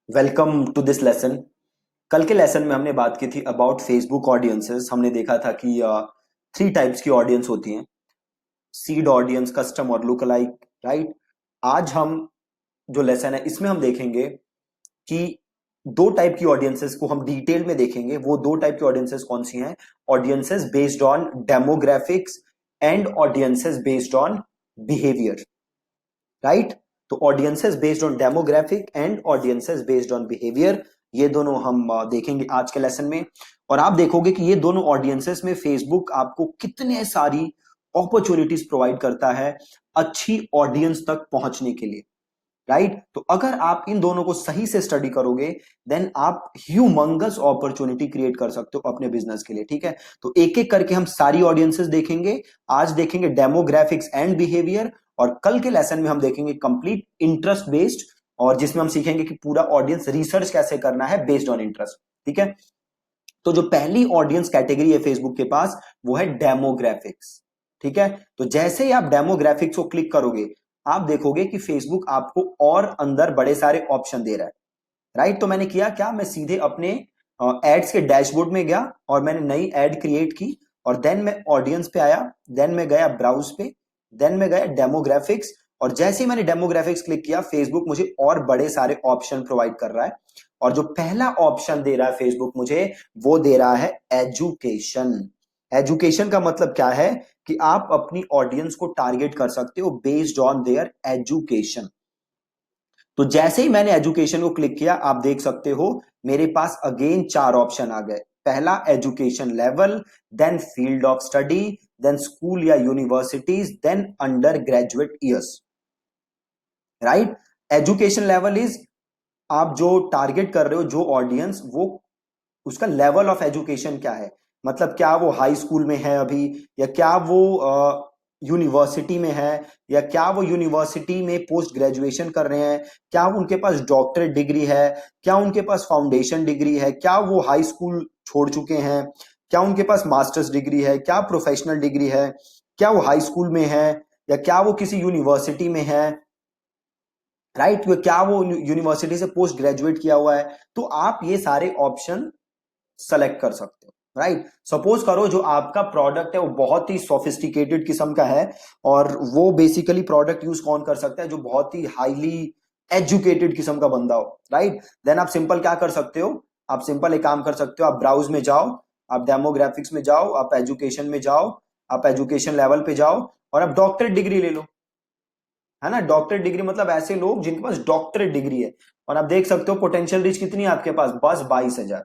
Welcome to this lesson. कल के lesson में हमने बात की थी अबाउट फेसबुक ऑडियंसेस। हमने देखा था कि थ्री टाइप्स की ऑडियंस होती हैं: सीड ऑडियंस, कस्टम और लुक अलाइक। राइट। आज हम जो लेसन है इसमें हम देखेंगे कि दो टाइप की ऑडियंसेस को हम डिटेल में देखेंगे। वो दो टाइप की ऑडियंसेस कौन सी हैं? Audiences based on demographics and audiences based on behaviour. Right. तो audiences based on demographic and audiences based on behaviour, ये दोनों हम देखेंगे आज के लेसन में। और आप देखोगे कि ये दोनों ऑडियंसेस में फेसबुक आपको कितने सारी अपॉर्चुनिटीज प्रोवाइड करता है अच्छी ऑडियंस तक पहुंचने के लिए। राइट। तो अगर आप इन दोनों को सही से स्टडी करोगे देन आप ह्यूमंगस अपॉर्चुनिटी क्रिएट कर सकते हो अपने बिजनेस के लिए। ठीक है। तो एक एक करके हम सारी ऑडियंसेस देखेंगे। आज देखेंगे डेमोग्राफिक्स एंड बिहेवियर, और कल के लेसन में हम देखेंगे कंप्लीट इंटरेस्ट बेस्ड, और जिसमें हम सीखेंगे कि पूरा ऑडियंस रिसर्च कैसे करना है बेस्ड ऑन इंटरेस्ट। ठीक है। तो जो पहली ऑडियंस कैटेगरी है फेसबुक के पास वो है डेमोग्राफिक्स। ठीक है। तो जैसे ही आप डेमोग्राफिक्स को क्लिक करोगे आप देखोगे कि फेसबुक आपको और अंदर बड़े सारे ऑप्शन दे रहा है। राइट। तो मैंने किया क्या, मैं सीधे अपने एड्स के डैशबोर्ड में गया और मैंने नई एड क्रिएट की, और देन मैं ऑडियंस पे आया, देन मैं गया ब्राउज पे, देन मैं गया डेमोग्राफिक्स। और जैसे ही मैंने डेमोग्राफिक्स क्लिक किया फेसबुक मुझे और बड़े सारे ऑप्शन प्रोवाइड कर रहा है। और जो पहला ऑप्शन दे रहा है फेसबुक मुझे, वो दे रहा है एजुकेशन। एजुकेशन का मतलब क्या है कि आप अपनी ऑडियंस को टारगेट कर सकते हो बेस्ड ऑन देयर एजुकेशन। तो जैसे ही मैंने एजुकेशन को क्लिक किया आप देख सकते हो मेरे पास अगेन चार ऑप्शन आ गए। पहला education level, then field of study, then school या universities, then undergraduate years. Right. Education level is आप जो टारगेट कर रहे हो जो ऑडियंस, वो उसका लेवल ऑफ एजुकेशन क्या है। मतलब क्या वो हाई स्कूल में है अभी, या क्या वो यूनिवर्सिटी में है, या क्या वो यूनिवर्सिटी में पोस्ट ग्रेजुएशन कर रहे हैं, क्या उनके पास डॉक्टरेट डिग्री है, क्या उनके पास फाउंडेशन डिग्री है, क्या वो हाई स्कूल छोड़ चुके हैं, क्या उनके पास मास्टर्स डिग्री है, क्या प्रोफेशनल डिग्री है, क्या वो हाई स्कूल में है, या क्या वो किसी यूनिवर्सिटी में है। राइट। क्या वो यूनिवर्सिटी से पोस्ट ग्रेजुएट किया हुआ है। तो आप ये सारे ऑप्शन सेलेक्ट कर सकते हो। राइट। सपोज करो जो आपका प्रोडक्ट है वो बहुत ही सोफिस्टिकेटेड किस्म का है, और वो बेसिकली प्रोडक्ट यूज कौन कर सकता है, जो बहुत ही हाईली एजुकेटेड किस्म का बंदा हो। राइट। देन आप सिंपल क्या कर सकते हो, आप सिंपल एक काम कर सकते हो, आप ब्राउज में जाओ, आप डेमोग्राफिक्स में जाओ, आप एजुकेशन में जाओ, आप एजुकेशन लेवल पे जाओ, और आप डॉक्टरेट डिग्री ले लो। है ना। डॉक्टरेट डिग्री मतलब ऐसे लोग जिनके पास डॉक्टरेट डिग्री है। और आप देख सकते हो पोटेंशियल रीच कितनी है आपके पास, बस 22,000।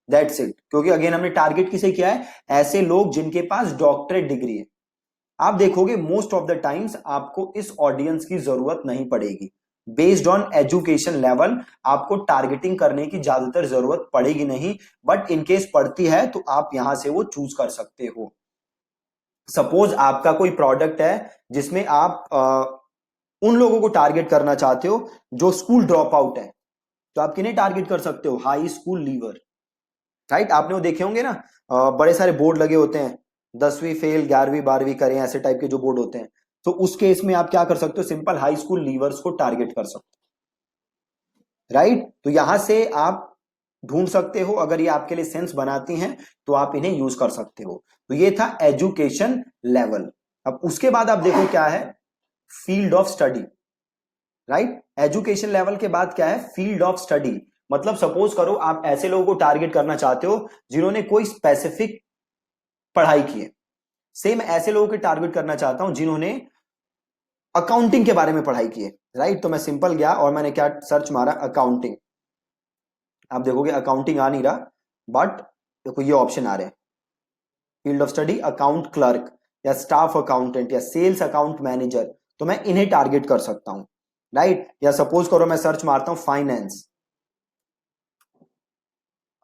That's it. क्योंकि अगेन हमने टारगेट किसे किया है, ऐसे लोग जिनके पास डॉक्टरेट डिग्री है। आप देखोगे मोस्ट ऑफ द टाइम्स आपको इस ऑडियंस की जरूरत नहीं पड़ेगी। बेस्ड ऑन एजुकेशन लेवल आपको टारगेटिंग करने की ज्यादातर जरूरत पड़ेगी नहीं, बट इनकेस पड़ती है तो आप यहां से वो चूज कर सकते हो। सपोज आपका कोई प्रोडक्ट है जिसमें आप उन लोगों को टारगेट करना चाहते हो जो स्कूल ड्रॉप आउट है, तो आप किन्हें टारगेट कर सकते हो, हाई स्कूल लीवर। राइट। आपने वो देखे होंगे ना, बड़े सारे बोर्ड लगे होते हैं, 10वीं फेल 11वीं 12वीं करें, ऐसे टाइप के जो बोर्ड होते हैं। तो उस केस में आप क्या कर सकते हो, सिंपल हाई स्कूल लीवर्स को टारगेट कर सकते हो। राइट। तो यहां से आप ढूंढ सकते हो, अगर ये आपके लिए सेंस बनाती हैं तो आप इन्हें यूज कर सकते हो। तो ये था एजुकेशन लेवल। अब उसके बाद आप देखो क्या है, field of study. Right. Education level के बाद क्या है, फील्ड ऑफ स्टडी। मतलब सपोज करो आप ऐसे लोगों को टारगेट करना चाहते हो जिन्होंने कोई स्पेसिफिक पढ़ाई की है। सेम ऐसे लोगों के टारगेट करना चाहता हूं जिन्होंने अकाउंटिंग के बारे में पढ़ाई की है। राइट। तो मैं सिंपल गया और मैंने क्या सर्च मारा, अकाउंटिंग। आप देखोगे अकाउंटिंग आ नहीं रहा, बट देखो ये ऑप्शन आ रहे हैं, field of study account clerk, या स्टाफ अकाउंटेंट, या सेल्स अकाउंट मैनेजर। तो मैं इन्हें टारगेट कर सकता हूं। राइट। या सपोज करो मैं सर्च मारता हूं फाइनेंस,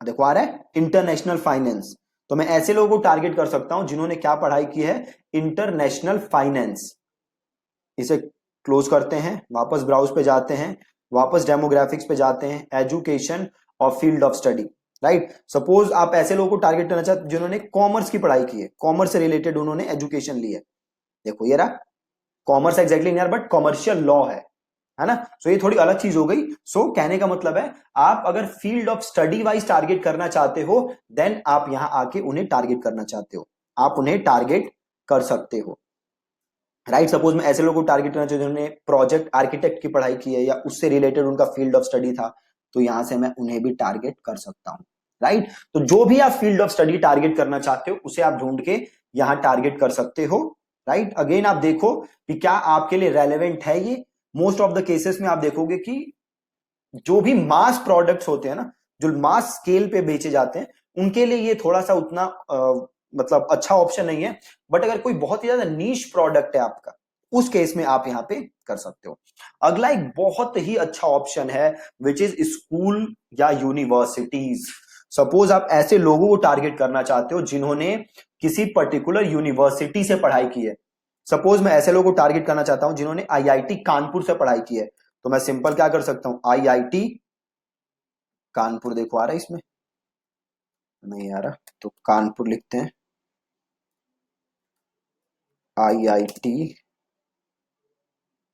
देखो आ रहा है इंटरनेशनल फाइनेंस। तो मैं ऐसे लोगों को टारगेट कर सकता हूं जिन्होंने क्या पढ़ाई की है, इंटरनेशनल फाइनेंस। इसे क्लोज करते हैं, वापस ब्राउज पे जाते हैं, वापस डेमोग्राफिक्स पे जाते हैं, एजुकेशन और field of study. Right. Suppose आप ऐसे लोगों को टारगेट करना चाहते जिन्होंने कॉमर्स की पढ़ाई की है, कॉमर्स से रिलेटेड उन्होंने एजुकेशन ली है। देखो ये रहा, कॉमर्स एग्जैक्टली नहीं यार, बट कॉमर्शियल लॉ है। है ना। सो ये थोड़ी अलग चीज हो गई। सो कहने का मतलब है आप अगर field of study wise target करना चाहते हो देन आप यहां आके उन्हें टारगेट करना चाहते हो, आप उन्हें टारगेट कर सकते हो, राइट। सपोज मैं ऐसे लोगों को टारगेट करना चाहिए जिन्होंने प्रोजेक्ट आर्किटेक्ट की पढ़ाई की है या उससे रिलेटेड उनका फील्ड ऑफ स्टडी था, तो यहां से मैं उन्हें भी टारगेट कर सकता हूं, राइट। तो जो भी आप फील्ड ऑफ स्टडी टारगेट करना चाहते हो उसे आप ढूंढ के यहां टारगेट कर सकते हो, राइट। अगेन आप देखो कि क्या आपके लिए रेलेवेंट है ये। मोस्ट ऑफ द केसेस में आप देखोगे कि जो भी मास प्रोडक्ट्स होते हैं ना, जो मास स्केल पे बेचे जाते हैं, उनके लिए ये थोड़ा सा उतना मतलब अच्छा ऑप्शन नहीं है। बट अगर कोई बहुत ही ज्यादा नीश प्रोडक्ट है आपका, उस केस में आप यहां पे कर सकते हो। अगला एक बहुत ही अच्छा ऑप्शन है विच इज स्कूल या यूनिवर्सिटीज। सपोज आप ऐसे लोगों को टारगेट करना चाहते हो जिन्होंने किसी पर्टिकुलर यूनिवर्सिटी से पढ़ाई की है। सपोज मैं ऐसे लोगों को टारगेट करना चाहता हूं जिन्होंने आईआईटी कानपुर से पढ़ाई की है, तो मैं सिंपल क्या कर सकता हूं, आईआईटी कानपुर, देखो आ रहा है इसमें, नहीं आ रहा तो कानपुर लिखते हैं, आईआईटी,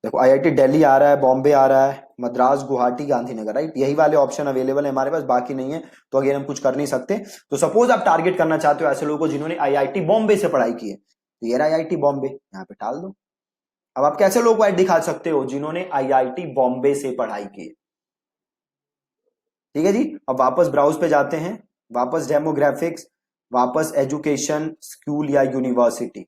देखो आईआईटी दिल्ली आ रहा है, बॉम्बे आ रहा है, मद्रास, गुवाहाटी, गांधीनगर, राइट। यही वाले ऑप्शन अवेलेबल है हमारे पास, बाकी नहीं है, तो अगेन हम कुछ कर नहीं सकते। तो सपोज आप टारगेट करना चाहते हो ऐसे लोगों को जिन्होंने आईआईटी बॉम्बे से पढ़ाई की है, तो ये रहा आईआईटी बॉम्बे, यहाँ पे डाल दो। अब आप कैसे लोगों को ऐड दिखा सकते हो, जिन्होंने आईआईटी बॉम्बे से पढ़ाई की है, ठीक है जी। अब वापस ब्राउज पे जाते हैं, वापस डेमोग्राफिक्स, वापस एजुकेशन, स्कूल या यूनिवर्सिटी,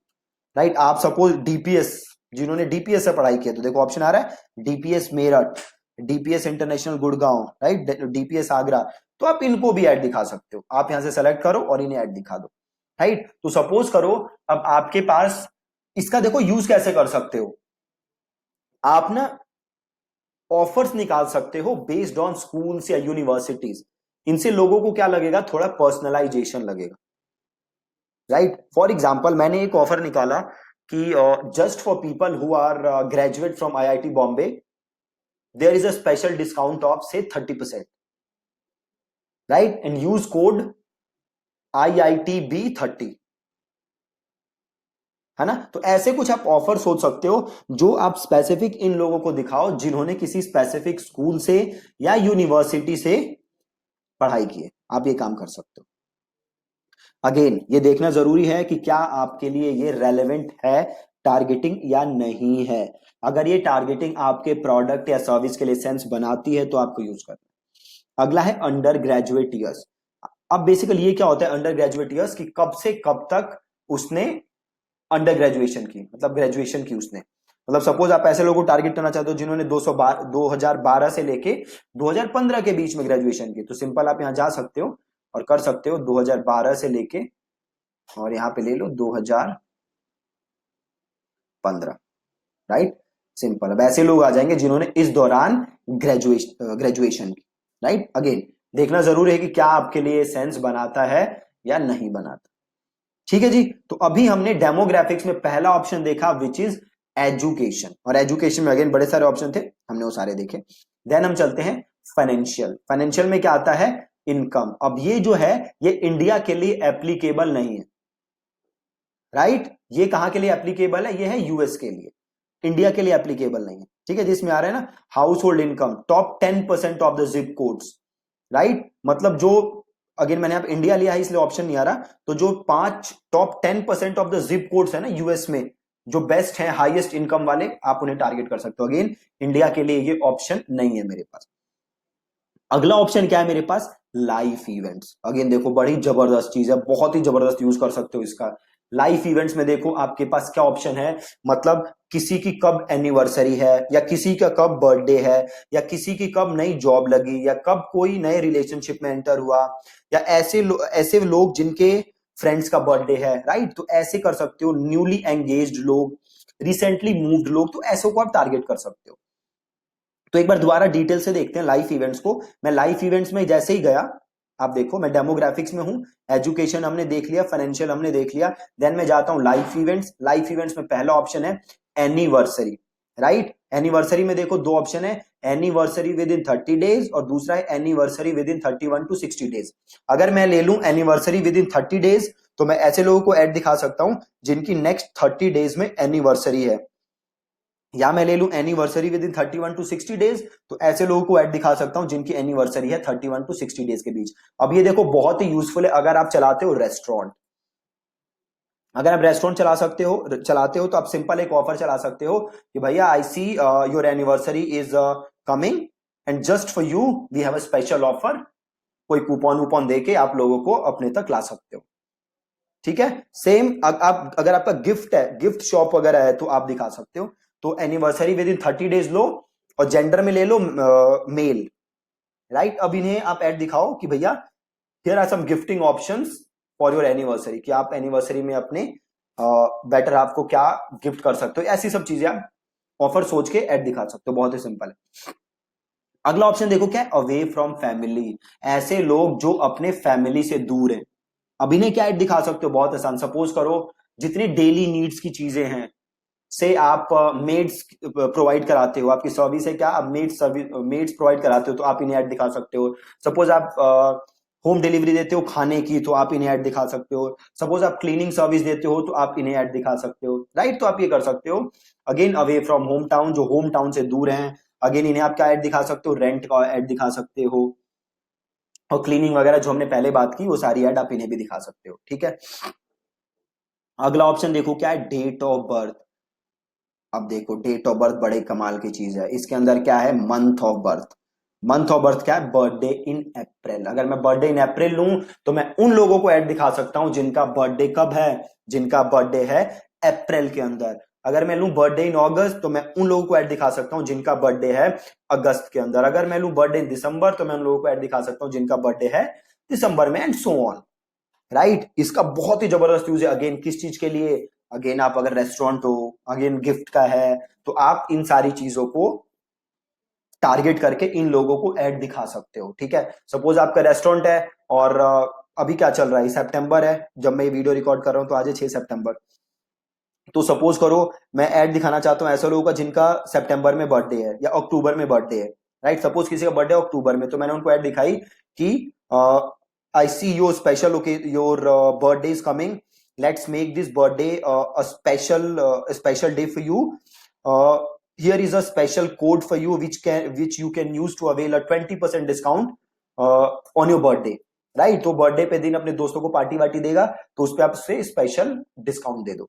राइट। आप सपोज डीपीएस, जिन्होंने डीपीएस से पढ़ाई की है, तो देखो ऑप्शन आ रहा है DPS Meerut, DPS international Gurgaon, right, DPS Agra, तो आप इनको भी ऐड दिखा सकते हो। आप यहां से सेलेक्ट करो और इन्हें ऐड दिखा दो, राइट। तो सपोज करो अब आपके पास, इसका देखो यूज कैसे कर सकते हो आप ना, ऑफर्स निकाल सकते हो बेस्ड ऑन स्कूल्स या यूनिवर्सिटीज। इनसे लोगों को क्या लगेगा, थोड़ा पर्सनलाइजेशन लगेगा, राइट। फॉर एग्जाम्पल मैंने एक ऑफर निकाला कि just for people who are graduate from IIT Bombay there is a special discount of से 30%, right, and use code IITB30, है ना। तो ऐसे कुछ आप ऑफर सोच सकते हो जो आप स्पेसिफिक इन लोगों को दिखाओ जिन्होंने किसी स्पेसिफिक स्कूल से या यूनिवर्सिटी से पढ़ाई की है, आप ये काम कर सकते हो। अगेन ये देखना जरूरी है कि क्या आपके लिए ये रेलेवेंट है टारगेटिंग या नहीं है। अगर ये टारगेटिंग आपके प्रोडक्ट या सर्विस के लिए सेंस बनाती है तो आपको यूज करना। अगला है अंडर ग्रेजुएट ईयर्स। अब बेसिकली ये क्या होता है अंडर ग्रेजुएट ईयर्स, कि कब से कब तक उसने अंडर ग्रेजुएशन की, मतलब ग्रेजुएशन की उसने, मतलब सपोज आप ऐसे लोगों को टारगेट करना चाहते हो जिन्होंने 2012 से लेके 2015 के बीच में ग्रेजुएशन की, तो सिंपल आप यहां जा सकते हो और कर सकते हो 2012 से लेके, और यहां पे ले लो 2015, राइट, सिंपल। अब ऐसे लोग आ जाएंगे जिन्होंने इस दौरान ग्रेजुएशन की, राइट। अगेन देखना जरूरी है कि क्या आपके लिए सेंस बनाता है या नहीं बनाता, ठीक है जी। तो अभी हमने डेमोग्राफिक्स में पहला ऑप्शन देखा विच इज एजुकेशन, और एजुकेशन में अगेन बड़े सारे ऑप्शन थे, हमने वो सारे देखे। देन हम चलते हैं फाइनेंशियल। फाइनेंशियल में क्या आता है, इनकम। अब ये जो है ये इंडिया के लिए एप्लीकेबल नहीं है, राइट। ये कहां के लिए एप्लीकेबल है, ये है यूएस के लिए, इंडिया के लिए एप्लीकेबल नहीं है, ठीक है। जिसमें आ रहा है ना house hold income top 10% of the zip codes, right. मतलब जो, अगेन मैंने आप इंडिया लिया है इसलिए ऑप्शन नहीं आ रहा, तो जो 5 top 10% of the zip codes है ना यूएस में, जो बेस्ट है हाईएस्ट इनकम वाले, आप उन्हें टारगेट कर सकते हो। अगेन इंडिया के लिए ये ऑप्शन नहीं है मेरे पास। अगला ऑप्शन क्या है मेरे पास, लाइफ इवेंट्स। अगेन देखो बड़ी जबरदस्त चीज है, बहुत ही जबरदस्त यूज कर सकते हो इसका। लाइफ इवेंट्स में देखो आपके पास क्या ऑप्शन है, मतलब किसी की कब एनिवर्सरी है, या किसी का कब बर्थडे है, या किसी की कब नई जॉब लगी, या कब कोई नए रिलेशनशिप में एंटर हुआ, या ऐसे लोग जिनके फ्रेंड्स का बर्थडे है, राइट। तो ऐसे कर सकते हो, न्यूली एंगेज्ड लोग, रिसेंटली मूव्ड लोग, तो ऐसे को आप टारगेट कर सकते हो। तो एक बार दोबारा डिटेल से देखते हैं लाइफ इवेंट्स को। मैं लाइफ इवेंट्स में जैसे ही गया, आप देखो मैं डेमोग्राफिक्स में हूं, एजुकेशन हमने देख लिया, फाइनेंशियल हमने देख लिया, देन मैं जाता हूं लाइफ इवेंट्स। लाइफ इवेंट्स में पहला ऑप्शन है एनिवर्सरी, राइट। एनिवर्सरी में देखो दो ऑप्शन है, एनिवर्सरी विद इन 30 डेज और दूसरा है anniversary within 31 to 60 days. अगर मैं ले लूं एनिवर्सरी विद इन 30 डेज, तो मैं ऐसे लोगों को ऐड दिखा सकता हूं जिनकी नेक्स्ट 30 डेज में एनिवर्सरी है, या मैं ले लूं anniversary within 31 to 60 days, तो ऐसे लोगों को ऐड दिखा सकता हूं जिनकी एनिवर्सरी है 31 टू 60 डेज के बीच। अब ये देखो बहुत ही यूजफुल है अगर आप चलाते हो रेस्टोरेंट। अगर आप रेस्टोरेंट चलाते हो तो आप सिंपल एक ऑफर चला सकते हो कि भैया I see your anniversary is coming and just for you we have a special offer. कोई कूपन वूपन देके आप लोगों को अपने तक ला सकते हो, ठीक है। सेम आप अगर आपका गिफ्ट है, गिफ्ट शॉप वगैरह है, तो आप दिखा सकते हो। तो एनिवर्सरी विद इन 30 डेज लो और जेंडर में ले लो मेल, राइट। अब इन्हें आप ऐड दिखाओ कि भैया here are some gifting options for your anniversary, कि आप एनिवर्सरी में अपने बेटर हाफ को क्या गिफ्ट कर सकते हो। ऐसी सब चीजें आप ऑफर सोच के ऐड दिखा सकते हो, बहुत ही सिंपल है। अगला ऑप्शन देखो क्या है, अवे फ्रॉम फैमिली। ऐसे लोग जो अपने फैमिली से दूर हैं, अब इन्हें क्या ऐड दिखा सकते हो, बहुत आसान। सपोज करो जितनी डेली नीड्स की चीजें हैं, से आप मेड्स प्रोवाइड कराते हो, आपकी सर्विस है क्या, आप मेड्स प्रोवाइड कराते हो, तो आप इन्हें ऐड दिखा सकते हो। सपोज आप होम डिलीवरी देते हो खाने की, तो आप इन्हें ऐड दिखा सकते हो। सपोज आप क्लीनिंग सर्विस देते हो, तो आप इन्हें ऐड दिखा सकते हो, राइट। तो आप ये कर सकते हो। Again away from home town, जो होम टाउन से दूर हैं, अगेन इन्हें आप क्या ऐड दिखा सकते हो, रेंट का ऐड दिखा सकते हो। और क्लीनिंग वगैरह जो हमने पहले बात की, वो सारी ऐड आप इन्हें भी दिखा सकते हो, ठीक है। अगला ऑप्शन देखो क्या है, डेट ऑफ बर्थ। अब देखो डेट ऑफ बर्थ बड़े कमाल की चीज है। इसके अंदर क्या है, month of birth. Month of birth क्या है, बर्थडे इन अप्रैल। अगर मैं बर्थडे इन अप्रैल लूं तो मैं उन लोगों को ऐड दिखा सकता हूं जिनका बर्थडे कब है, जिनका बर्थडे है अप्रैल के अंदर। अगर मैं लूं बर्थडे इन अगस्त तो मैं उन लोगों को ऐड दिखा सकता हूं जिनका बर्थडे है अगस्त के अंदर। अगर मैं लूं बर्थडे इन दिसंबर तो मैं उन लोगों को ऐड दिखा सकता हूं जिनका बर्थडे है दिसंबर में, एंड सो ऑन, राइट। इसका बहुत ही जबरदस्त यूज है। अगेन किस चीज के लिए, अगेन आप अगर रेस्टोरेंट हो, अगेन गिफ्ट का है, तो आप इन सारी चीजों को टारगेट करके इन लोगों को ऐड दिखा सकते हो, ठीक है। सपोज आपका रेस्टोरेंट है और अभी क्या चल रहा है, सितंबर है, जब मैं ये वीडियो रिकॉर्ड कर रहा हूं तो आज है 6 सितंबर। तो सपोज करो मैं ऐड दिखाना चाहता हूं ऐसे लोगों का जिनका सितंबर में बर्थडे है या अक्टूबर में बर्थडे है, राइट। सपोज किसी का बर्थडे अक्टूबर में, तो मैंने उनको ऐड दिखाई कि I see your special your birthday is coming, let's make this birthday a special day for you, here is a special code for you which you can use to avail a 20% discount on your birthday, right. तो birthday पे दिन अपने दोस्तों को party वार्टी देगा, तो उस पर आप उससे स्पेशल डिस्काउंट दे दो,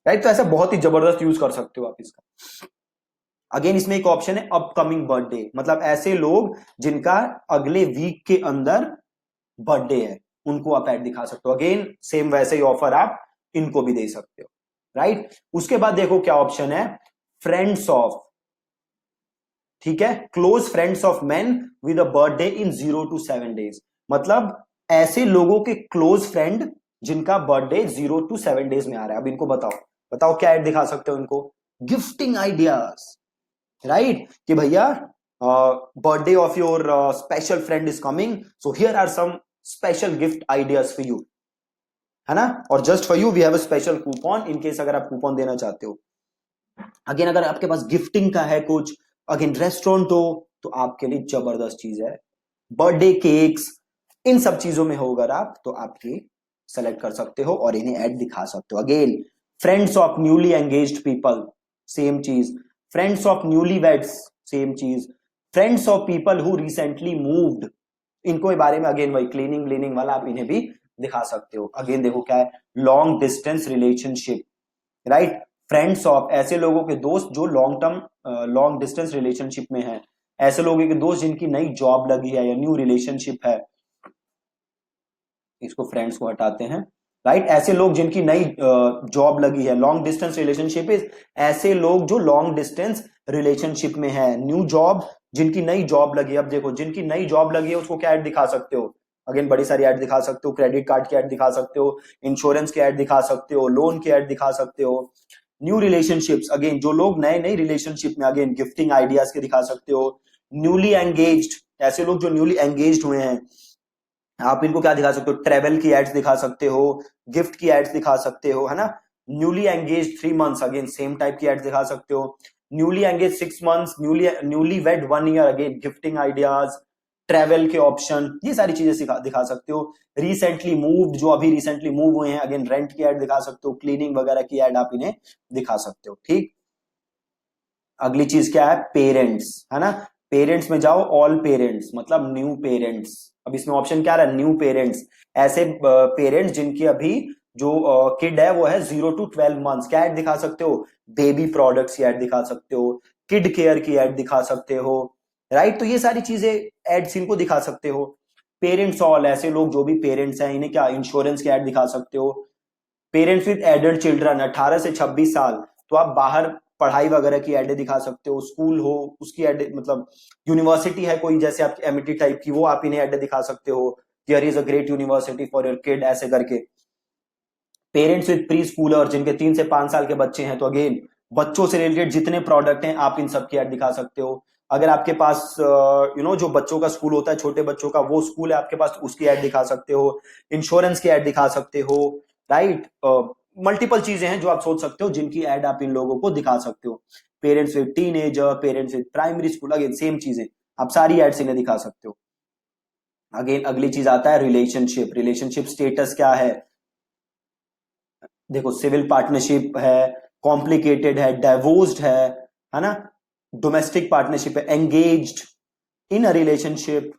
राइट। तो ऐसा बहुत ही जबरदस्त यूज कर सकते हो आप इसका। अगेन इसमें एक ऑप्शन है अपकमिंग बर्थडे, मतलब ऐसे लोग जिनका अगले वीक के अंदर बर्थडे है, उनको आप ऐड दिखा सकते हो। अगेन सेम वैसे ही ऑफर आप इनको भी दे सकते हो, राइट। उसके बाद देखो क्या ऑप्शन है, फ्रेंड्स ऑफ, ठीक है, close friends of man with a birthday in 0 to 7 days. मतलब ऐसे लोगों के क्लोज फ्रेंड जिनका बर्थडे 0 to 7 डेज में आ रहा है। अब इनको बताओ, बताओ क्या ऐड दिखा सकते हो इनको, गिफ्टिंग आइडियाज, राइट। कि भैया birthday of your special friend is coming, so here are some special gift ideas for you, है ना। और just for you we have a special coupon, in case अगर आप कूपन देना चाहते हो। अगेन अगर आपके पास गिफ्टिंग का है कुछ, अगेन रेस्टोरेंट हो, तो आपके लिए जबरदस्त चीज है। बर्थडे केक्स, इन सब चीजों में हो अगर आप, तो आप ये सेलेक्ट कर सकते हो और इन्हें ऐड दिखा सकते हो। Again friends of newly engaged people, same चीज। Friends of newlyweds, same चीज। Friends of people who recently moved, इनको बारे में अगेन वही क्लीनिंग व्लीनिंग वाला आप इन्हें भी दिखा सकते हो। अगेन देखो क्या है, long distance relationship, right. Friends of, ऐसे लोगों के दोस्त जो लॉन्ग डिस्टेंस रिलेशनशिप में है, ऐसे लोगों के दोस्त जिनकी नई जॉब लगी है या न्यू रिलेशनशिप है, इसको फ्रेंड्स को हटाते हैं, राइट। ऐसे लोग जिनकी नई जॉब लगी है, लॉन्ग डिस्टेंस रिलेशनशिप इज ऐसे लोग जो लॉन्ग डिस्टेंस रिलेशनशिप में है। न्यू जॉब, जिनकी नई जॉब लगी है। अब देखो जिनकी नई जॉब लगी है उसको क्या ऐड दिखा सकते हो, अगेन बड़ी सारी ऐड दिखा सकते हो। क्रेडिट कार्ड की ऐड दिखा सकते हो, इंश्योरेंस की ऐड दिखा सकते हो, लोन की ऐड दिखा सकते हो। न्यू रिलेशनशिप्स, अगेन जो लोग नए नई रिलेशनशिप में, अगेन गिफ्टिंग आइडियाज के दिखा सकते हो। न्यूली एंगेज्ड, ऐसे लोग जो न्यूली एंगेज्ड हुए हैं, आप इनको क्या दिखा सकते हो, ट्रेवल की एड्स दिखा सकते हो, गिफ्ट की एड्स दिखा सकते हो, है ना। Newly engage 3 months, again same type की एड्स दिखा सकते हो। Newly engage 6 months, newly wed 1 year, again gifting ideas, travel के ऑप्शन, ये सारी चीजें दिखा सकते हो। रिसेंटली मूव्ड, जो अभी रिसेंटली मूव हुए हैं, अगेन रेंट की एड दिखा सकते हो, क्लीनिंग वगैरह की एड आप इन्हें दिखा सकते हो, ठीक। अगली चीज क्या है, पेरेंट्स, है ना। पेरेंट्स में जाओ, ऑल पेरेंट्स मतलब न्यू पेरेंट्स। अब इसमें ऑप्शन क्या रहा है, न्यू पेरेंट्स, ऐसे पेरेंट्स जिनकी अभी जो किड है वो है 0 to 12 months, क्या ऐड दिखा सकते हो, बेबी प्रोडक्ट्स की ऐड दिखा सकते हो, किड केयर की ऐड दिखा सकते हो, राइट। तो ये सारी चीजें एड्स इनको दिखा सकते हो। पेरेंट्स ऑल, ऐसे लोग जो भी पेरेंट्स हैं इन्हें क्या इंश्योरेंस की ऐड दिखा सकते हो। पेरेंट्स विद एडल्ट चिल्ड्रन 18 से 26 साल, तो आप बाहर पढ़ाई वगैरह की एड दिखा सकते हो, स्कूल हो उसकी एड, मतलब यूनिवर्सिटी है कोई जैसे आपकी एमिटी टाइप की, वो आप इन्हें एड दिखा सकते हो, here is a great university for your kid, ऐसे करके। पेरेंट्स विद प्री स्कूलर, जिनके 3 से 5 साल के बच्चे हैं, तो अगेन बच्चों से रिलेटेड जितने प्रोडक्ट हैं आप इन सब की ऐड दिखा सकते हो। अगर आपके पास जो बच्चों का स्कूल होता है, छोटे बच्चों का वो स्कूल है आपके पास, उसकी ऐड दिखा सकते हो, इंश्योरेंस की ऐड दिखा सकते हो, राइट। मल्टीपल चीजें हैं जो आप सोच सकते हो जिनकी ऐड आप इन लोगों को दिखा सकते हो। Parents with teenager, parents with primary school, again same चीजें, आप सारी एड्स इन्हें दिखा सकते हो। अगेन अगली चीज आता है रिलेशनशिप। रिलेशनशिप स्टेटस क्या है, देखो सिविल पार्टनरशिप है, कॉम्प्लिकेटेड है, डाइवोर्स्ड है ना, डोमेस्टिक पार्टनरशिप है, engaged, in a relationship,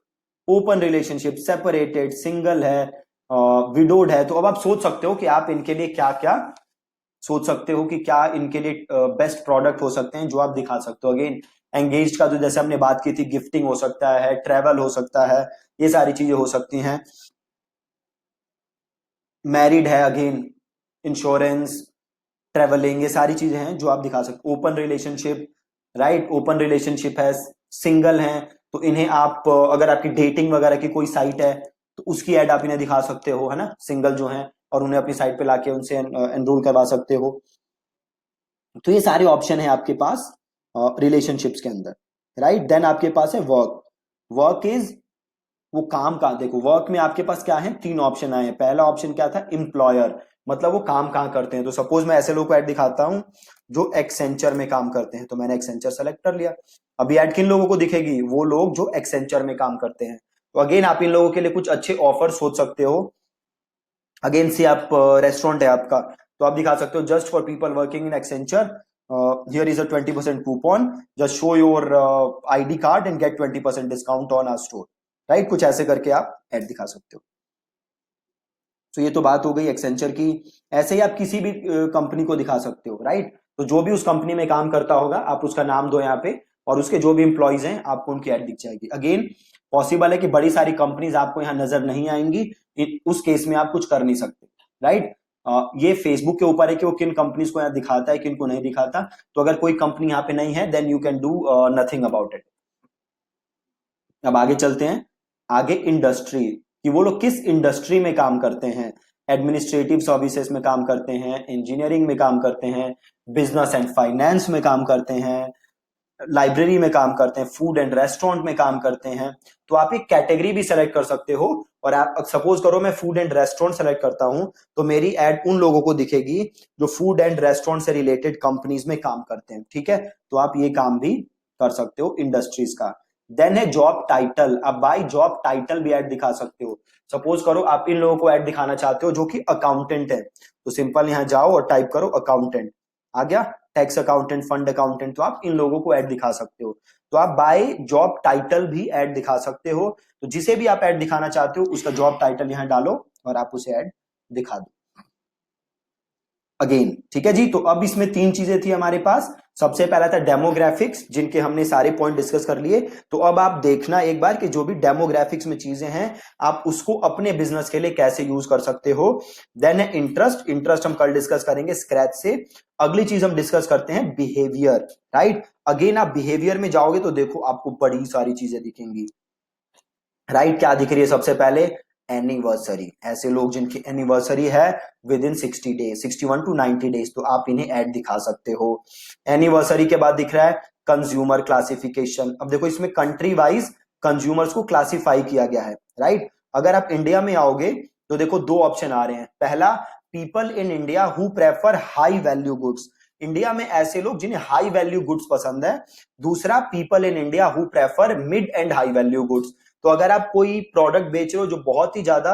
open relationship, separated, single है, विडोड है। तो अब आप सोच सकते हो कि आप इनके लिए क्या क्या सोच सकते हो कि क्या इनके लिए बेस्ट प्रोडक्ट हो सकते हैं जो आप दिखा सकते हो। अगेन एंगेज्ड का तो जैसे हमने बात की थी, गिफ्टिंग हो सकता है, ट्रेवल हो सकता है, ये सारी चीजें हो सकती हैं। मैरिड है, अगेन इंश्योरेंस, ट्रेवलिंग, ये सारी चीजें हैं जो आप दिखा सकते हो। Open relationship, right, open relationship है, सिंगल हैं, तो इन्हें आप अगर आपकी डेटिंग वगैरह की कोई साइट है तो उसकी ऐड आप इन्हें दिखा सकते हो, है ना, सिंगल जो हैं, और उन्हें अपनी साइट पे लाके उनसे एनरोल करवा सकते हो। तो ये सारे ऑप्शन है आपके पास रिलेशनशिप्स के अंदर, राइट। देन आपके पास है वर्क। वर्क इज वो काम का, देखो वर्क में आपके पास क्या है, 3 ऑप्शन आए हैं। पहला ऑप्शन क्या था, एम्प्लॉयर, मतलब वो काम कहाँ करते हैं। तो सपोज मैं ऐसे लोगों को ऐड दिखाता हूं जो एक्सेंचर में काम करते हैं, तो मैंने एक्सेंचर सेलेक्ट कर लिया। अभी ऐड किन लोगों को दिखेगी, वो लोग जो एक्सेंचर में काम करते हैं। तो अगेन आप इन लोगों के लिए कुछ अच्छे ऑफर सोच सकते हो। अगेन से आप रेस्टोरेंट है आपका, तो आप दिखा सकते हो just for people working in Accenture, here is a 20% coupon, just show your ID card and get 20% discount on our store, right. कुछ ऐसे करके आप ऐड दिखा सकते हो। तो ये तो बात हो गई एक्सेंचर की। ऐसे ही आप किसी भी कंपनी को दिखा सकते हो, राइट। तो जो भी उस कंपनी में काम करता होगा आप उसका नाम दो यहाँ पे, और उसके जो भी इंप्लॉइज हैं आपको उनकी ऐड दिख जाएगी। अगेन पॉसिबल है कि बड़ी सारी कंपनीज आपको यहाँ नजर नहीं आएंगी, उस केस में आप कुछ कर नहीं सकते, राइट। ये फेसबुक के ऊपर है कि वो किन कंपनीज को यहाँ दिखाता है, किन को नहीं दिखाता। तो अगर कोई कंपनी यहाँ पे नहीं है then you can do nothing about it. अब आगे चलते हैं, आगे इंडस्ट्री, कि वो लोग किस इंडस्ट्री में काम करते हैं। एडमिनिस्ट्रेटिव सर्विसेज में काम करते हैं, इंजीनियरिंग में काम करते हैं, बिजनेस एंड फाइनेंस में काम करते हैं, लाइब्रेरी में काम करते हैं, फूड एंड रेस्टोरेंट में काम करते हैं। तो आप एक कैटेगरी भी सेलेक्ट कर सकते हो, और आप सपोज करो मैं फूड एंड रेस्टोरेंट सेलेक्ट करता हूं, तो मेरी एड उन लोगों को दिखेगी जो फूड एंड रेस्टोरेंट से रिलेटेड कंपनीज में काम करते हैं, ठीक है। तो आप ये काम भी कर सकते हो इंडस्ट्रीज का। देन है जॉब टाइटल। अब बाय जॉब टाइटल भी ऐड दिखा सकते हो। सपोज करो आप इन लोगों को ऐड दिखाना चाहते हो जो कि अकाउंटेंट है, तो सिंपल यहां जाओ और टाइप करो अकाउंटेंट, आ गया, टैक्स अकाउंटेंट, फंड अकाउंटेंट, तो आप इन लोगों को ऐड दिखा सकते हो। तो आप बाय जॉब टाइटल भी ऐड दिखा सकते हो। तो जिसे भी आप ऐड दिखाना चाहते हो उसका जॉब टाइटल यहां डालो और आप उसे ऐड दिखा दो अगेन, ठीक है जी। तो अब इसमें 3 चीजें थी हमारे पास। सबसे पहला था डेमोग्राफिक्स, जिनके हमने सारे पॉइंट डिस्कस कर लिए। तो अब आप देखना एक बार कि जो भी डेमोग्राफिक्स में चीजें हैं आप उसको अपने बिजनेस के लिए कैसे यूज कर सकते हो। देन है इंटरेस्ट। इंटरेस्ट हम कल डिस्कस करेंगे स्क्रैच से। अगली चीज हम डिस्कस करते हैं बिहेवियर, राइट। अगेन आप बिहेवियर में जाओगे तो देखो आपको बड़ी सारी चीजें दिखेंगी, राइट। क्या दिख रही है सबसे पहले, एनिवर्सरी, ऐसे लोग जिनकी एनिवर्सरी है with in 60 days, 61 to 90 days, तो आप इन्हें ऐड दिखा सकते हो। एनिवर्सरी के बाद दिख रहा है कंज्यूमर क्लासिफिकेशन। अब देखो इसमें कंट्री वाइज कंज्यूमर्स को क्लासिफाई किया गया है, राइट। अगर आप इंडिया में आओगे तो देखो 2 ऑप्शन आ रहे हैं। पहला, people in India who prefer high value goods, India में ऐसे लोग जिन्हें हाई वैल्यू गुड्स पसंद है। दूसरा, people in India who prefer mid and high value goods, तो अगर आप कोई प्रोडक्ट बेच रहे हो जो बहुत ही ज्यादा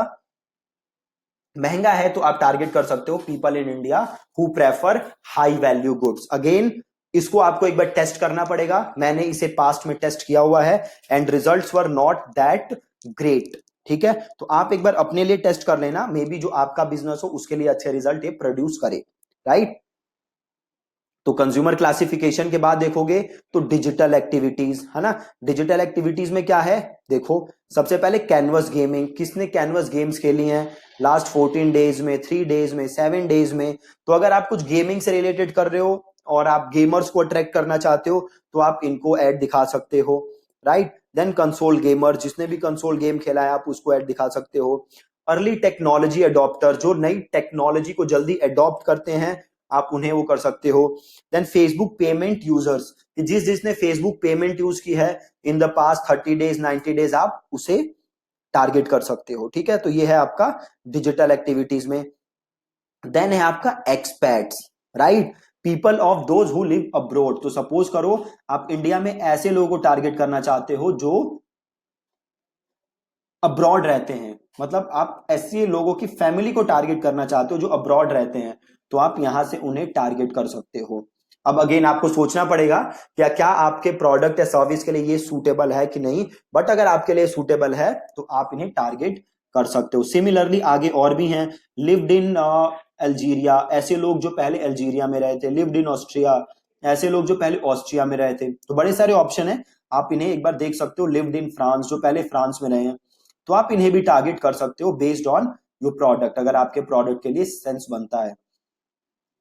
महंगा है तो आप टारगेट कर सकते हो people in India who prefer high value goods. Again इसको आपको एक बार टेस्ट करना पड़ेगा। मैंने इसे पास्ट में टेस्ट किया हुआ है and results were not that great. ठीक है, तो आप एक बार अपने लिए टेस्ट कर लेना, मे बी जो आपका बिजनेस हो उसके लिए अच्छे रिजल्ट ये प्रोड्यूस करे, राइट। तो कंज्यूमर क्लासिफिकेशन के बाद देखोगे तो डिजिटल एक्टिविटीज, है ना। डिजिटल एक्टिविटीज में क्या है, देखो सबसे पहले कैनवस गेमिंग। किसने कैनवस गेम्स खेली हैं लास्ट 14 डेज में, 3 डेज में, 7 डेज में? तो अगर आप कुछ गेमिंग से रिलेटेड कर रहे हो और आप गेमर्स को अट्रैक्ट करना चाहते हो तो आप इनको ऐड दिखा सकते हो, राइट। देन कंसोल गेमर, जिसने भी कंसोल गेम खेला है आप उसको ऐड दिखा सकते हो। अर्ली टेक्नोलॉजी अडॉप्टर, जो नई टेक्नोलॉजी को जल्दी अडॉप्ट करते हैं आप उन्हें वो कर सकते हो। देन फेसबुक पेमेंट यूजर्स, जिसने फेसबुक पेमेंट यूज की है in the past 30 days 90 days आप उसे टारगेट कर सकते हो। ठीक है, तो ये है आपका डिजिटल एक्टिविटीज में। देन है आपका expats, right, people of those who live abroad. तो सपोज करो आप इंडिया में ऐसे लोगों को टारगेट करना चाहते हो जो अब्रॉड रहते हैं, मतलब आप ऐसे लोगों की फैमिली को टारगेट करना चाहते हो जो अब्रॉड रहते हैं, तो आप यहां से उन्हें टारगेट कर सकते हो। अब अगेन आपको सोचना पड़ेगा क्या क्या आपके प्रोडक्ट या सर्विस के लिए ये सूटेबल है कि नहीं, बट अगर आपके लिए सूटेबल है तो आप इन्हें टारगेट कर सकते हो। सिमिलरली आगे और भी हैं, लिव्ड इन अल्जीरिया, ऐसे लोग जो पहले अल्जीरिया में रहे थे। लिव्ड इन ऑस्ट्रिया, ऐसे लोग जो पहले ऑस्ट्रिया में रहे थे। तो बड़े सारे ऑप्शन है, आप इन्हें एक बार देख सकते हो। लिव्ड इन फ्रांस, जो पहले फ्रांस में रहे हैं, तो आप इन्हें भी टारगेट कर सकते हो बेस्ड ऑन योर प्रोडक्ट, अगर आपके प्रोडक्ट के लिए सेंस बनता है।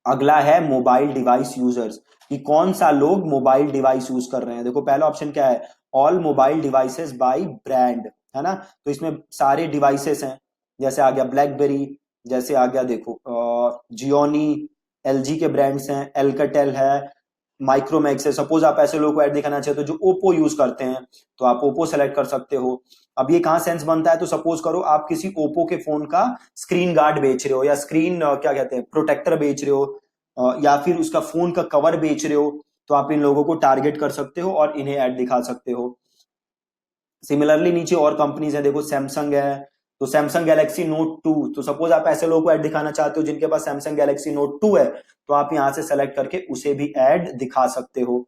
अगला है मोबाइल डिवाइस यूजर्स, कि कौन सा लोग मोबाइल डिवाइस यूज कर रहे हैं। देखो पहला ऑप्शन क्या है, all mobile devices by brand, है ना। तो इसमें सारे डिवाइसेस हैं, जैसे आ गया ब्लैकबेरी, जैसे आ गया देखो जियोनी, एलजी के ब्रांड्स हैं, एल्काटेल है, माइक्रोमैक्स है। सपोज आप ऐसे लोगों को ऐड दिखाना चाहते हो जो ओप्पो यूज करते हैं तो आप ओप्पो सेलेक्ट कर सकते हो। अब ये कहां सेंस बनता है, तो सपोज करो आप किसी ओप्पो के फोन का स्क्रीन गार्ड बेच रहे हो या स्क्रीन क्या कहते हैं प्रोटेक्टर बेच रहे हो, या फिर उसका फोन का कवर बेच रहे हो, तो आप इन लोगों को टारगेट कर सकते हो और इन्हें ऐड दिखा सकते हो। सिमिलरली नीचे और कंपनीज है, देखो सैमसंग है, तो सैमसंग गैलेक्सी नोट 2, तो सपोज आप ऐसे लोगों को ऐड दिखाना चाहते हो जिनके पास सैमसंग गैलेक्सी नोट 2 है, तो आप यहां से सेलेक्ट करके उसे भी ऐड दिखा सकते हो।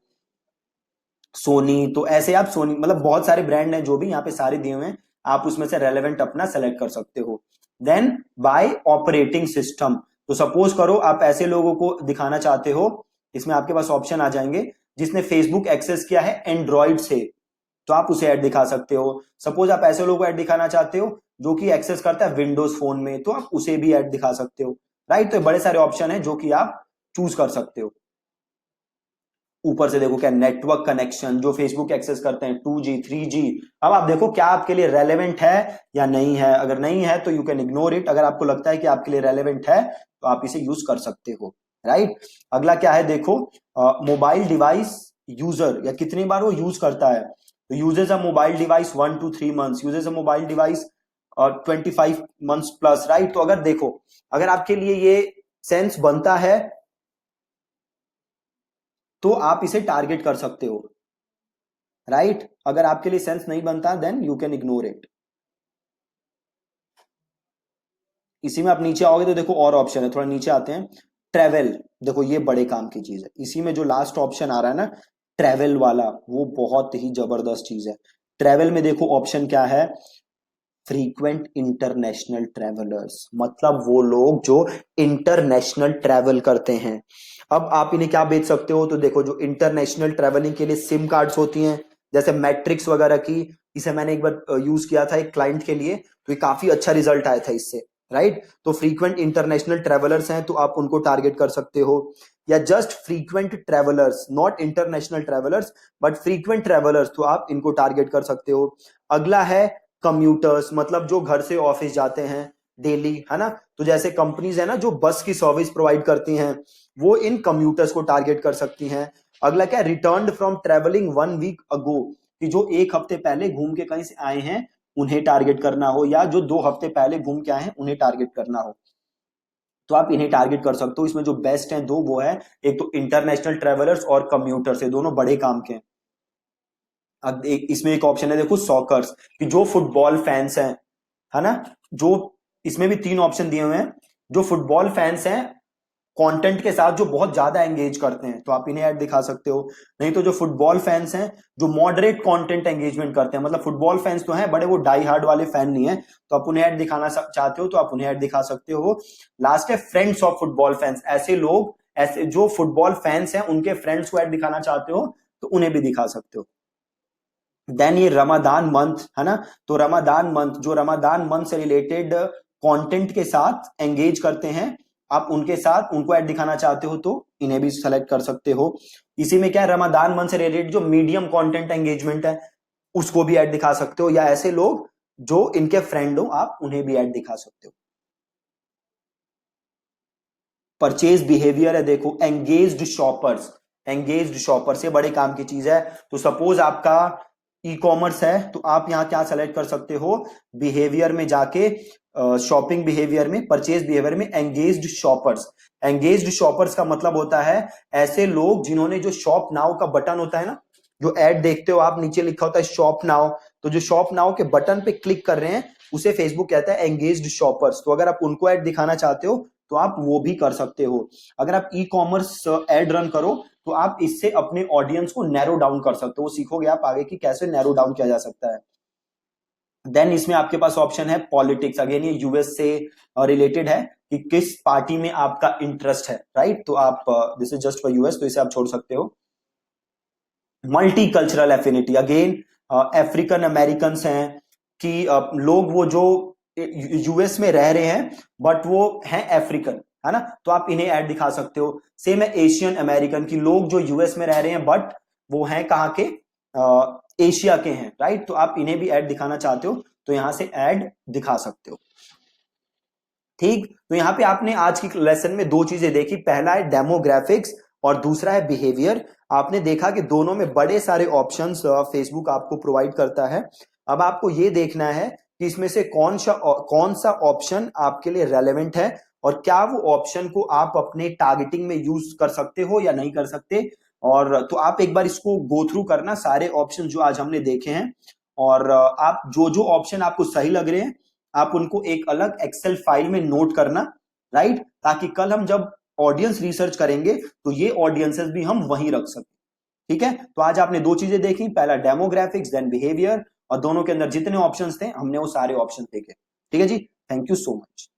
सोनी, तो ऐसे आप सोनी, मतलब बहुत सारे ब्रांड हैं जो भी यहाँ पे सारे दिए हुए हैं, आप उसमें से रेलेवेंट अपना सेलेक्ट कर सकते हो। देन बाय ऑपरेटिंग सिस्टम, तो सपोज करो आप ऐसे लोगों को दिखाना चाहते हो, इसमें आपके पास ऑप्शन आ जाएंगे, जिसने फेसबुक एक्सेस किया है एंड्रॉइड से, तो आप उसे ऐड दिखा सकते हो। सपोज आप ऐसे लोगों को ऐड दिखाना चाहते हो जो कि एक्सेस करता है विंडोज फोन में, तो आप उसे भी ऐड दिखा सकते हो, राइट। तो बड़े सारे ऑप्शन है जो कि आप चूज कर सकते हो। ऊपर से देखो क्या नेटवर्क कनेक्शन, जो फेसबुक एक्सेस करते हैं 2G 3G। अब आप देखो क्या आपके लिए रेलेवेंट है या नहीं है, अगर नहीं है तो यू कैन इग्नोर इट, अगर आपको लगता है कि आपके लिए रेलेवेंट है तो आप इसे यूज कर सकते हो, राइट। अगला क्या है, देखो मोबाइल डिवाइस यूजर, या कितनी बार वो यूज करता है, तो uses a mobile device 1 to 3 months, uses a mobile device 25 months plus, right. तो अगर देखो अगर आपके लिए ये सेंस बनता है तो आप इसे टारगेट कर सकते हो, राइट। अगर आपके लिए सेंस नहीं बनता then you can ignore it. इसी में आप नीचे आओगे तो देखो और ऑप्शन है, थोड़ा नीचे आते हैं। ट्रेवल, देखो ये बड़े काम की चीज है, इसी में जो लास्ट ऑप्शन आ रहा है ना ट्रेवल वाला, वो बहुत ही जबरदस्त चीज है। ट्रेवल में देखो ऑप्शन क्या है, फ्रीक्वेंट इंटरनेशनल ट्रेवलर्स, मतलब वो लोग जो इंटरनेशनल ट्रेवल करते हैं। अब आप इन्हें क्या बेच सकते हो, तो देखो जो इंटरनेशनल ट्रेवलिंग के लिए सिम कार्ड्स होती हैं, जैसे मैट्रिक्स वगैरह की, इसे मैंने एक बार यूज किया था एक क्लाइंट के लिए, तो ये काफी अच्छा रिजल्ट आया था इससे, राइट। तो फ्रीक्वेंट इंटरनेशनल ट्रेवलर्स हैं तो आप उनको टारगेट कर सकते हो, या just frequent travellers, not international travellers but frequent travellers, तो आप इनको टारगेट कर सकते हो। अगला है कम्यूटर्स, मतलब जो घर से ऑफिस जाते हैं डेली, है ना। तो जैसे कंपनीज है ना जो बस की सर्विस प्रोवाइड करती हैं, वो इन कम्यूटर्स को टारगेट कर सकती हैं। अगला क्या, रिटर्न फ्रॉम ट्रेवलिंग 1 week अगो, कि जो 1 हफ्ते पहले घूम के कहीं से आए हैं उन्हें टारगेट करना हो, या जो 2 हफ्ते पहले घूम के आए हैं उन्हें टारगेट करना हो, तो आप इन्हें टारगेट कर सकते हो। इसमें जो बेस्ट है दो वो है, एक तो इंटरनेशनल ट्रेवलर्स और कम्यूटर्स, ये दोनों बड़े काम के हैं। अब इसमें एक ऑप्शन है देखो सॉकर्स, कि जो फुटबॉल फैंस हैं, है ना, जो इसमें भी 3 ऑप्शन दिए हुए हैं, जो फुटबॉल फैंस हैं कंटेंट के साथ जो बहुत ज्यादा एंगेज करते हैं, तो आप इन्हें ऐड दिखा सकते हो। नहीं तो जो फुटबॉल फैंस हैं, जो मॉडरेट कंटेंट एंगेजमेंट करते हैं, मतलब फुटबॉल फैंस तो हैं बड़े, वो डाई हार्ड वाले फैन नहीं है, तो आप उन्हें ऐड दिखाना चाहते हो तो आप उन्हें ऐड दिखा सकते हो। लास्ट है फ्रेंड्स ऑफ फुटबॉल फैंस, ऐसे लोग, ऐसे जो फुटबॉल फैंस हैं उनके फ्रेंड्स को ऐड दिखाना चाहते हो तो उन्हें भी दिखा सकते हो। देन ये रमादान मंथ है ना, तो रमादान मंथ, जो रमादान मंथ से रिलेटेड कंटेंट के साथ एंगेज करते हैं, आप उनके साथ उनको ऐड दिखाना चाहते हो तो इन्हें भी सेलेक्ट कर सकते हो। इसी में क्या है, रमादान मंथ से रिलेटेड जो मीडियम कंटेंट एंगेजमेंट है उसको भी ऐड दिखा सकते हो, या ऐसे लोग जो इनके फ्रेंड हो आप उन्हें भी ऐड दिखा सकते हो। परचेज बिहेवियर है, देखो एंगेज्ड शॉपर्स, एंगेज्ड शॉपर्स ये बड़े काम की चीज है। तो सपोज आपका ई कॉमर्स है तो आप यहां क्या सेलेक्ट कर सकते हो, बिहेवियर में जाके, शॉपिंग बिहेवियर में, परचेज बिहेवियर में एंगेज्ड शॉपर्स। एंगेज्ड शॉपर्स का मतलब होता है ऐसे लोग जिन्होंने, जो शॉप नाउ का बटन होता है ना, जो एड देखते हो आप, नीचे लिखा होता है शॉप नाउ, तो जो शॉप नाउ के बटन पे क्लिक कर रहे हैं उसे फेसबुक कहता है एंगेज्ड शॉपर्स। तो अगर आप उनको ऐड दिखाना चाहते हो तो आप वो भी कर सकते हो। अगर आप ई कॉमर्स एड रन करो तो आप इससे अपने ऑडियंस को नैरो डाउन कर सकते हो, सीखोगे आप आगे कि कैसे नैरो डाउन किया जा सकता है। देन इसमें आपके पास ऑप्शन है पॉलिटिक्स, अगेन ये यूएस से रिलेटेड है कि किस पार्टी में आपका इंटरेस्ट है, राइट। तो आप, this is just for US, तो इसे आप छोड़ सकते हो। Multi cultural affinity, again African American हैं कि लोग वो जो यूएस में रह रहे हैं बट वो हैं अफ्रीकन, है ना, तो आप इन्हें ऐड दिखा सकते हो। सेम है एशियन अमेरिकन की, लोग जो यूएस में रह रहे हैं बट वो हैं कहाँ के, एशिया के हैं, राइट। तो आप इन्हें भी ऐड दिखाना चाहते हो तो यहां से ऐड दिखा सकते हो। ठीक, तो यहां पे आपने आज की लेसन में दो चीजें देखी, पहला है डेमोग्राफिक्स और दूसरा है बिहेवियर। आपने देखा कि दोनों में बड़े सारे ऑप्शंस फेसबुक आपको प्रोवाइड करता है। अब आपको ये देखना है कि इसमें से कौन सा ऑप्शन आपके लिए रेलेवेंट है और क्या वो ऑप्शन को आप अपने टारगेटिंग में यूज कर सकते हो या नहीं कर सकते। और तो आप एक बार इसको गो थ्रू करना, सारे ऑप्शन जो आज हमने देखे हैं, और आप जो जो ऑप्शन आपको सही लग रहे हैं आप उनको एक अलग एक्सेल फाइल में नोट करना, राइट, ताकि कल हम जब ऑडियंस रिसर्च करेंगे तो ये ऑडियंसेस भी हम वहीं रख सकें। ठीक है, तो आज आपने दो चीजें देखी, पहला डेमोग्राफिक्स देन बिहेवियर, और दोनों के अंदर जितने ऑप्शंस थे हमने वो सारे ऑप्शन देखे। ठीक है जी, थैंक यू सो मच।